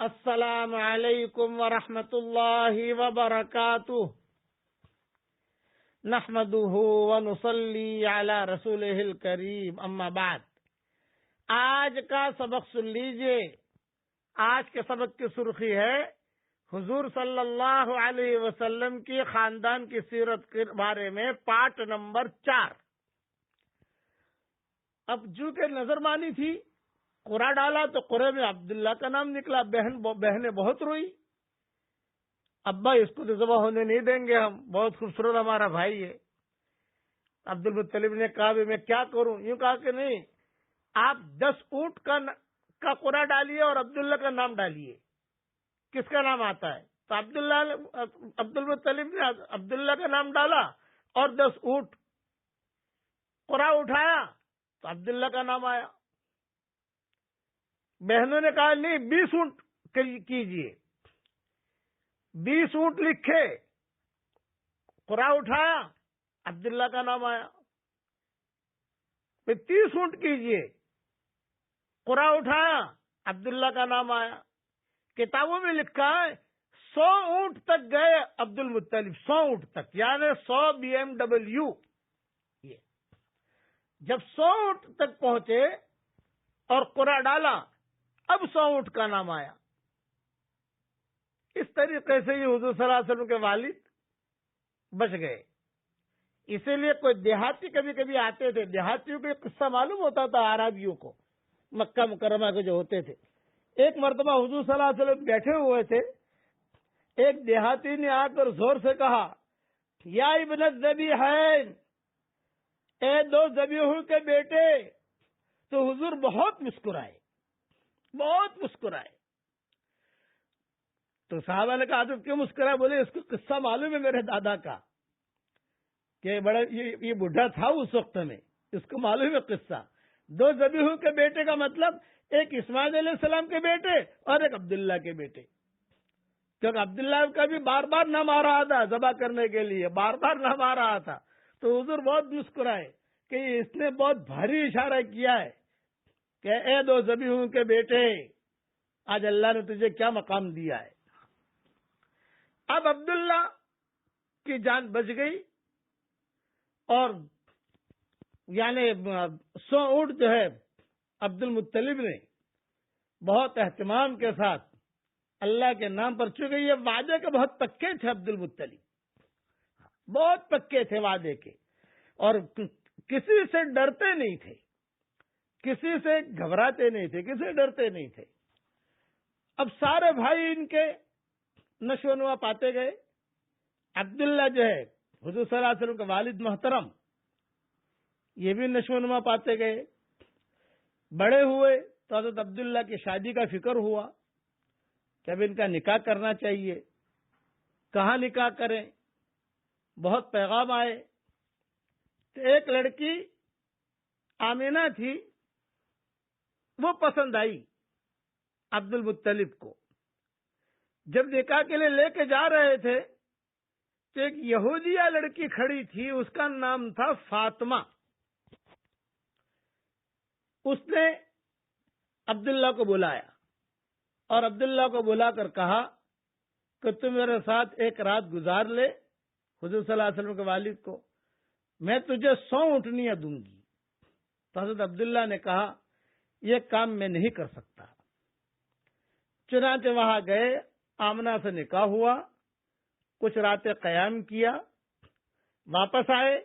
السلام علیکم ورحمۃ اللہ وبرکاتہ نحمده ونصلی علی رسولہ الکریم اما بعد۔ آج کا سبق سن لیجئے۔ آج کے سبق کی سرخی ہے حضور صلی اللہ علیہ وسلم کی خاندان کی سیرت کے بارے میں پارٹ نمبر 4۔ اب جو کہ نظر مانی تھی، قرآن ڈالا تو قرآن میں عبداللہ کا نام نکلا۔ بہنیں بہت روئی، ابا اس کو تو ذبح ہونے نہیں دیں گے ہم، بہت خوبصورت ہمارا بھائی ہے۔ عبد المطلب نے کہا بھی میں کیا کروں؟ یوں کہا کہ نہیں، آپ 10 اونٹ کا قرآن ڈالیے اور عبداللہ کا نام ڈالیے، کس کا نام آتا ہے؟ تو عبد المطلب نے عبداللہ کا نام ڈالا اور 10 اونٹ قرآن اٹھایا تو عبداللہ کا نام آیا۔ بہنوں نے کہا نہیں، 20 اونٹ کیجئے، 20 اونٹ لکھے، قرآن اٹھایا، عبداللہ کا نام آیا۔ پھر 30 اونٹ کیجئے، قرآن اٹھایا، عبداللہ کا نام آیا۔ کتابوں میں لکھا ہے 100 اونٹ تک گئے عبد المطلب، 100 اونٹ تک، یعنی 100 BMW۔ یہ جب 100 اونٹ تک پہنچے اور قرآن ڈالا، اب 100 اونٹ کا نام آیا۔ اس طریقے سے یہ حضور صلی اللہ علیہ وسلم کے والد بچ گئے۔ اسی لیے کوئی دیہاتی کبھی کبھی آتے تھے، دیہاتیوں کو قصہ معلوم ہوتا تھا، عربیوں کو، مکہ مکرمہ کے جو ہوتے تھے۔ ایک مرتبہ حضور صلی اللہ علیہ وسلم بیٹھے ہوئے تھے، ایک دیہاتی نے آ کر زور سے کہا، یا ابن الذبیحین، اے 2 ذبیحوں کے بیٹے۔ تو حضور بہت مسکرائے، بہت مسکرائے۔ تو صحابہ نے کہا تم کیوں مسکرائے؟ بولے اس کو قصہ معلوم ہے میرے دادا کا، کہ بڑا یہ بڈھا تھا اس وقت میں، اس کو معلوم ہے قصہ۔ 2 ذبیحوں کے بیٹے کا مطلب ایک اسماعیل علیہ السلام کے بیٹے اور ایک عبداللہ کے بیٹے، کیونکہ عبداللہ کا بھی بار بار نام آ رہا تھا ذبح کرنے کے لیے، بار بار نام آ رہا تھا۔ تو حضور بہت مسکرائے کہ اس نے بہت بھاری اشارہ کیا ہے کہ اے 2 ذبیحوں کے بیٹے، آج اللہ نے تجھے کیا مقام دیا ہے۔ اب عبداللہ کی جان بچ گئی، اور یعنی 100 اونٹ جو ہے عبد المطلب نے بہت اہتمام کے ساتھ اللہ کے نام پر، چونکہ یہ وعدے کے بہت پکے تھے، عبد المطلب بہت پکے تھے وعدے کے، اور کسی سے ڈرتے نہیں تھے، کسی سے گھبراتے نہیں تھے، کسی سے ڈرتے نہیں تھے۔ اب سارے بھائی ان کے نشو و نما پاتے گئے۔ عبداللہ جو ہے حضور صلی اللہ علیہ وسلم کا والد محترم، یہ بھی نشو و نما پاتے گئے۔ بڑے ہوئے تو حضرت عبداللہ کی شادی کا فکر ہوا کہ اب ان کا نکاح کرنا چاہیے، کہاں نکاح کریں؟ بہت پیغام آئے۔ تو ایک لڑکی آمینہ تھی، وہ پسند آئی عبد المطلب کو۔ جب نکاح کے لیے لے کے جا رہے تھے تو ایک یہودیہ لڑکی کھڑی تھی، اس کا نام تھا فاطمہ۔ اس نے عبداللہ کو بلایا اور عبداللہ کو بلا کر کہا کہ تم میرے ساتھ ایک رات گزار لے، حضور صلی اللہ علیہ وسلم کے والد کو، میں تجھے 100 اونٹنیاں دوں گی۔ تو حضرت عبداللہ نے کہا یہ کام میں نہیں کر سکتا۔ چنانچہ وہاں گئے، آمنہ سے نکاح ہوا، کچھ راتیں قیام کیا، واپس آئے،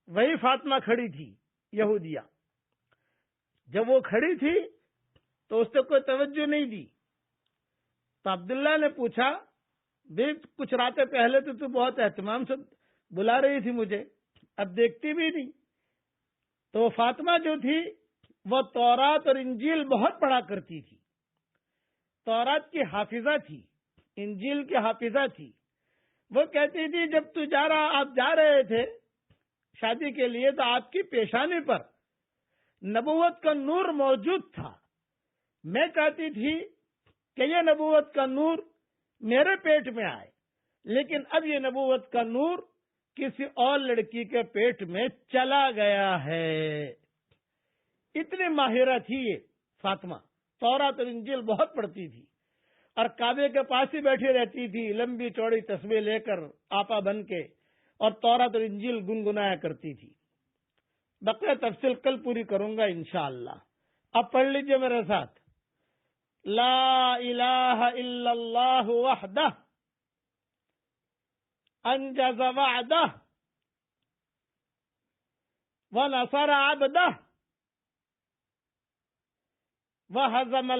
وہی فاطمہ کھڑی تھی یہودیہ۔ جب وہ کھڑی تھی تو اس نے کوئی توجہ نہیں دی۔ تو عبداللہ نے پوچھا، بھی کچھ راتیں پہلے تو بہت اہتمام سے بلا رہی تھی مجھے، اب دیکھتی بھی نہیں۔ تو وہ فاطمہ جو تھی وہ تورات اور انجیل بہت پڑھا کرتی تھی، تورات کی حافظہ تھی، انجیل کی حافظہ تھی۔ وہ کہتی تھی جب آپ جا رہے تھے شادی کے لیے تو آپ کی پیشانی پر نبوت کا نور موجود تھا۔ میں چاہتی تھی کہ یہ نبوت کا نور میرے پیٹ میں آئے، لیکن اب یہ نبوت کا نور کسی اور لڑکی کے پیٹ میں چلا گیا ہے۔ اتنی ماہرہ تھی یہ فاطمہ، تورات اور انجیل بہت پڑھتی تھی۔ اور کعبے کے پاس ہی بیٹھی رہتی تھی لمبی چوڑی تسبیح لے کر آپا بن کے، اور تورات اور انجیل گنگنایا کرتی تھی۔ بقیہ تفصیل کل پوری کروں گا انشاءاللہ۔ اب پڑھ لیجئے میرے ساتھ، لا الہ الا اللہ وحدہ انجز وعدہ ونصر عبدہ وہزم